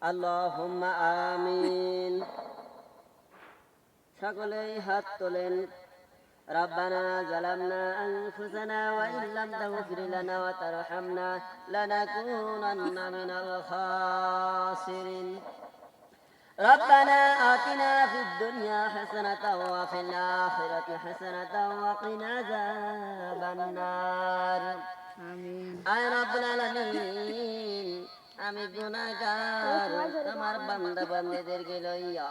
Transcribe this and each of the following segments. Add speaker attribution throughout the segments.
Speaker 1: আল্লাহুম্মা আমিন। সকলেই হাত তোলেন। ربنا ظلمنا أنفسنا وإن لم تغفر لنا وترحمنا لنكونن من الخاسرين. ربنا آتنا في الدنيا حسنة وفي الآخرة حسنة وقنا عذاب النار.
Speaker 2: আমিন।
Speaker 1: আয় রব্বুল আলামিন, আমি গুনাহগার তোমার বান্দা বান্দীদেরকে লইয়া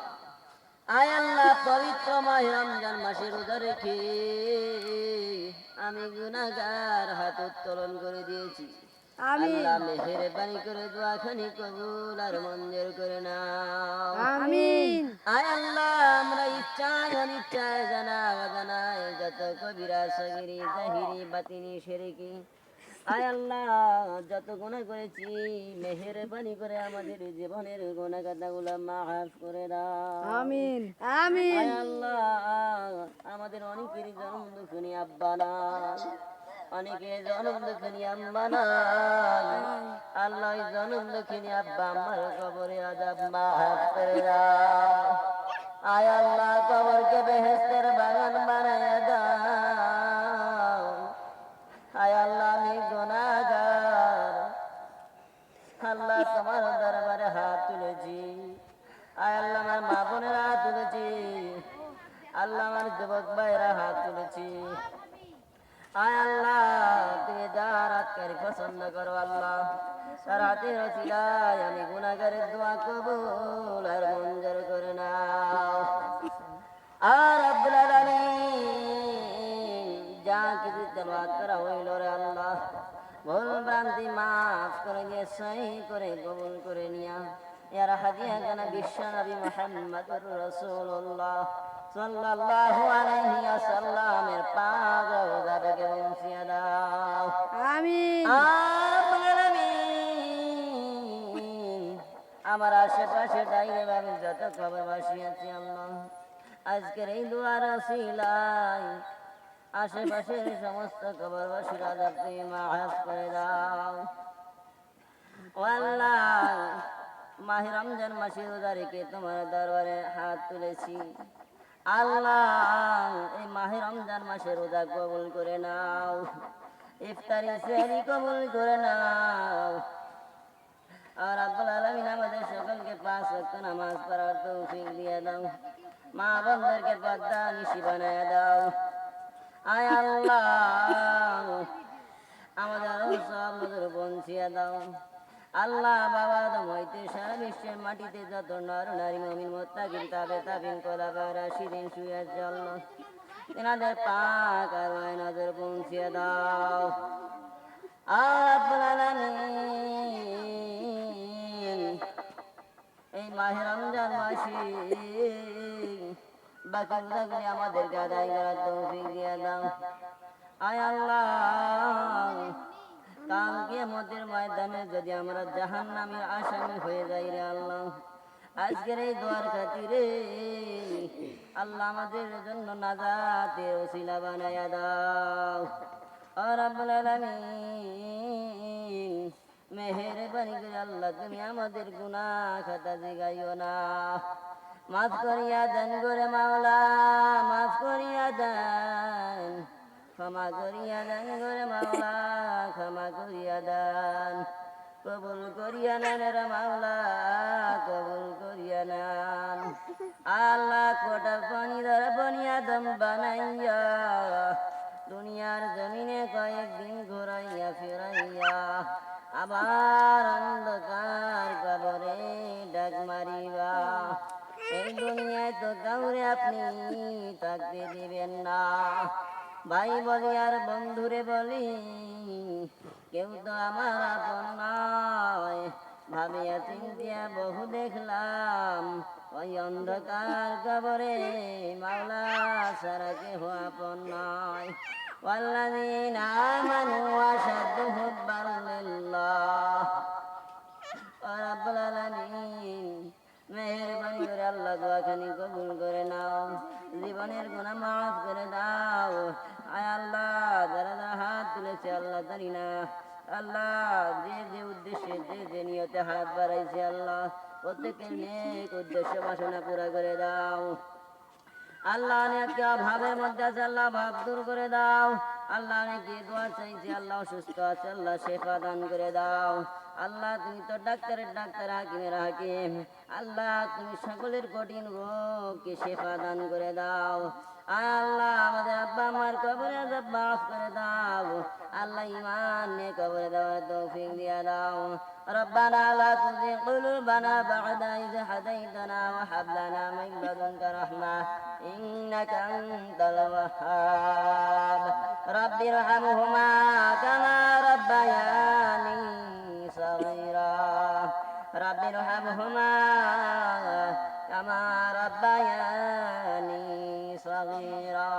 Speaker 1: আয় আল্লাহ পবিত্র মাহে রমজান মাসে রোজা রেখে আমি গুনাহগার হাত উত্তোলন করে দিয়েছি। আল্লাহ মেহেরবানি করে দোয়াখানি কবুল আর মঞ্জুর করে নাও।
Speaker 2: আমিন।
Speaker 1: আয় আল্লাহ, আমরা ইচ্ছায় অনিচ্ছায় জানা অজানায় যত কবিরা সগিরি জাহিরি বাতিনি শিরকি আয় আল্লাহ যত গুনাহ করেছি মেহেরবানি করে আমাদের জীবনের গুনাহ কথাগুলো মাফ করে দাও।
Speaker 2: আমিন আমিন।
Speaker 1: আয় আল্লাহ, আমাদের অনেকেরই জন্ম দুঃখিনী আব্বা নাই, অনেকের জন্ম দুঃখিনী আম্মা নাই। আল্লাহ জন্ম দুঃখিনী আব্বা আম্মার কবরে আযাব মাফ করে দাও। আয় আল্লাহ, কবরকে বেহেশতের বাগান বানায় দাও। আয় আল্লাহ, আমি গুনাহগার, আল্লাহ তোমার দরবারে হাত তুলেছি। আয় আল্লাহ, আমার মা বোনেরা হাত তুলেছি। আল্লাহ, আমার যুবক ভাইরা হাত তুলেছি। আয় আল্লাহ, তুমি যার হাতকারী পছন্দ করো আল্লাহ, তার হাতের ওসিলায় আমি গুনাহগারের দোয়া কবুল আর মঞ্জুর করে নাও। আর রব্বুল আলামিন, যা কিছু তেলাওয়াত করা হইল রে আল্লাহ, ভুল ভ্রান্তি মাফ করে দিয়ে সহি করে কবুল করে নিয়া ইয়ার হাদিয়া জানা বিশ্ব নবী মুহাম্মদুর রাসূলুল্লাহ সাল্লাল্লাহু আলাইহি ওয়াসাল্লামের পাক রওজাটাকে পৌঁছিয়ে দাও।
Speaker 2: আমিন।
Speaker 1: আমার আশেপাশে ডাইরে ভাবে যত কবরবাসী আছে আল্লাহ, আজকের এই দুয়ার ওসিলায় আশেপাশের সমস্ত কবরবাসীর আযাব তুমি মাফ করে দাও। ও আল্লাহ, মাহে রমজান মাসে রোজা রেখে তোমার দরবারে হাত তুলেছি। আল্লাহ, এই মাহে রমজান মাসে রোজা কবুল করে নাও, ইফতারি সেহরি কবুল করে নাও। আর রব্বুল আলামিন আমাদের সকলকে 5 ওয়াক্ত নামাজ পড়ার তৌফিক দিয়ে দাও। মা বোনদেরকে পর্দা নিশি বানায় দাও। আয় আল্লাহ, আমাদের সব নজর পৌঁছিয়ে দাও। আল্লাহ, বাবা আদম হইতে সারা বিশ্বের মাটিতে যত নর নারী মুমিন মুত্তাকিন তাবিন খোলাফায়ে রাশিদিন শুয়ে আছে আল্লাহ, এনাদের পাক আর নজর পৌঁছিয়ে দাও। আর রব্বুল আলামিন, এই মাহে রমজান মাসে বাকি রোজাগুলি আমাদেরকে আদায় করার তৌফিক দিয়ে দাও। আয় আল্লাহ, কাল কিয়ামতের ময়দানে যদি আমরা জাহান্নামের আসামি হয়ে যাই রে আল্লাহ, আজকের এই দোয়ার খাতিরে আল্লাহ আমাদের জন্য নাজাতের ওসিলা বানায়া দাও। ও রব্বুল আলামিন, মেহেরবানি করে আল্লাহ তুমি আমাদের গুনাহ খাতা জিগাইও না, মাফ করিয়া দেন গোরে মাওলা, মাফ করিয়া দেন, ক্ষমা করিয়া দেন গোরে মাওলা, ক্ষমা করিয়া দেন, কবুল করিয়া নেন রে মাওলা, কবুল করিয়া নেন। আল্লাহ, কোটা পানি ধরে বনিয়া দম বানাইয়া দুনিয়ার জমিনে কয়েকদিন ঘুরাইয়া ফিরাইয়া আবার অন্ধকার কবরে ডাক মারিবা। এই দুনিয়ায় তো কাউরে আপনি থাকতে দিবেন না। ভাই বলি আর বন্ধুরে বলি, কেউ তো আমার আপন নয়। ভাবিয়া চিন্তিয়া বহু দেখলাম, ওই অন্ধকার কবরে মাওলা ছাড়া কেহ আপন নয়। والذين آمنوا أشد حبا لله. রব্বুল আলামিন, মেহেরবানি করে আল্লাহ দোয়াখানি কবুল করে নাও, জীবনের গুনাহ মাফ করে দাও। আয় আল্লাহ, যারা যারা হাত তুলেছে আল্লাহ জানি না, আল্লাহ যে যে উদ্দেশ্যে যে যে নিয়তে হাত বাড়াইছে আল্লাহ প্রত্যেকের নেক উদ্দেশ্য বাসনা পুরা করে দাও আল্লাহ অনেককে অভাবের মধ্যে আছে আল্লাহ ভাব দূর করে দাও আল্লাহ অনেকে দোয়া চাইছে আল্লাহ সুস্থ আছে আল্লাহ শেফা দান করে দাও আল্লাহ তুমি তো ডাক্তারের ডাক্তার হাকিমের হাকিম আল্লাহ তুমি সকলের কঠিন রোগকে শেফা দান করে দাও আল্লাহ আমাদের আব্বা আমার কবরে আযাব মাফ করে দাও আল্লাহ ঈমান নিয়ে কবরে দেওয়ার তৌফিক দিয়ে দাও ربنا لا تزغ قلوبنا بعد إذ هديتنا وهب لنا من لدنك رحمة إنك أنت الوهاب رب ارحمهما كما ربياني صغيرا رب ارحمهما كما ربياني صغيرا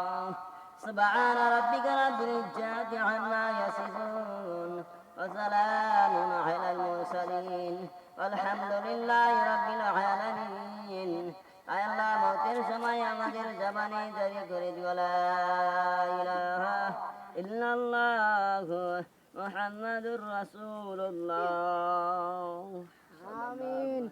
Speaker 1: سبحان ربك رب العزة عما يصفون وسلام على المرسلين والحمد لله رب العالمين আয় আল্লাহ মতের সময় আমাদের জবানে জারি করে দিও লা ইলাহা ইল্লাল্লাহ মুহাম্মাদুর রাসূলুল্লাহ
Speaker 2: আমিন